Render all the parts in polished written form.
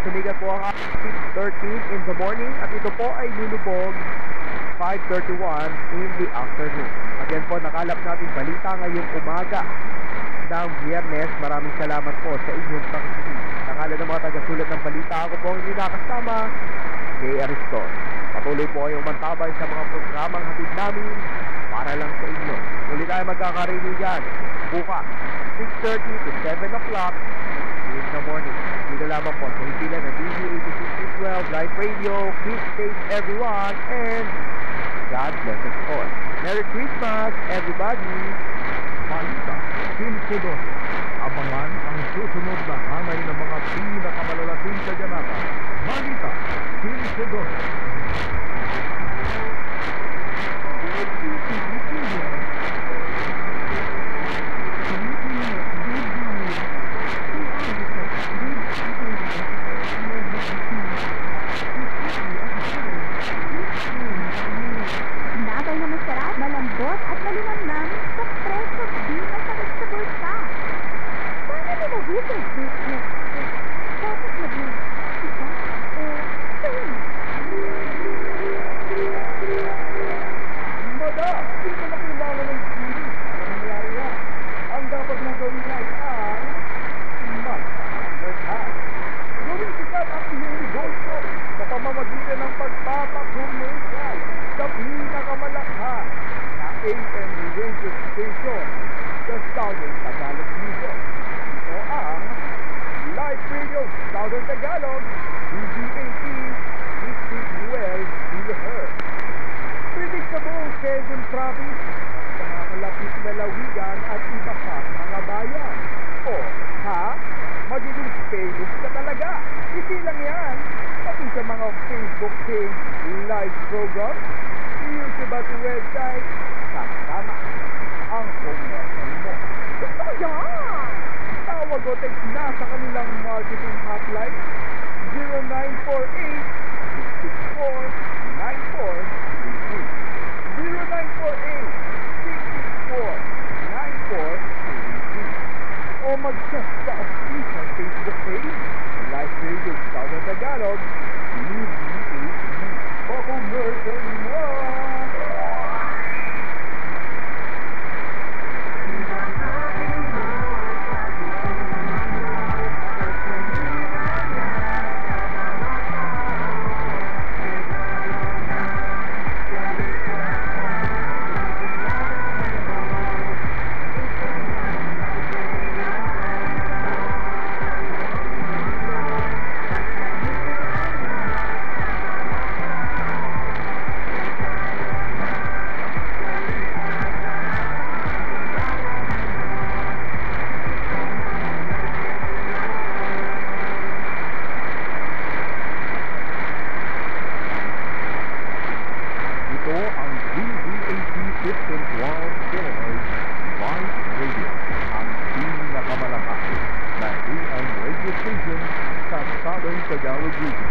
sumigat po ang 6:13 in the morning at ito po ay lulubog 5:31 in the afternoon. Again po, nakalap natin balita ngayong umaga ng Biyernes. Maraming salamat po sa inyong pakikinig. Nakala ng mga taga-sulat ng balita, ako po ang inyong nakasama, Jay Ariston. Patuloy po kayong mantabay sa mga programang hatid namin para lang sa inyo. Muli tayo magkakarinigan bukas 6:30 to 7 o'clock in the morning. Dito lamang po sa himpilan ng DZ8612 Live Radio. Keep safe everyone and God bless us all. Merry Christmas everybody! Balita, 15-12. Abangan ang susunod na hanay ng mga pinakamalalaking kaganapan. Balita, 15-12. Nabay na masarap, malambot at malinamnam sa preso di masakit sa bulsa. Sana nilagay sa business. Dapat maging isa o same. Madam, hindi ko na kailangan ng gili. Ano nangyari yan? Ang dapat mong gawin ay mag-advertise. Gawin sikat ang iyong negosyo sa pamamagitan ng pagpapakommercial sa pinakamalakhan na AM radio station sa Southern Tagalog Region. Ito ang Live Radio Southern Tagalog, DZ80, 6012 kHz. Predictable schedule traffic sa mga kalapit na lawigan at iba pa mga bayan. O, magiging famous ka talaga. Hindi lang yan, pati sa mga Facebook page, live program, YouTube at website, kasama ang commercial mo. Gusto ko yan! Tawag o text na sa kanilang marketing hotline 0948-664-9433 o mag-check sa official Facebook page Live Radio Southern Tagalog DZ80 o commercial mo! Tagalog Region.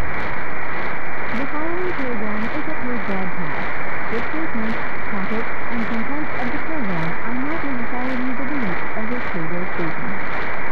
The following program is a paid broadcast. The statements, topics, and contents of the program are not necessarily the beliefs of this radio station.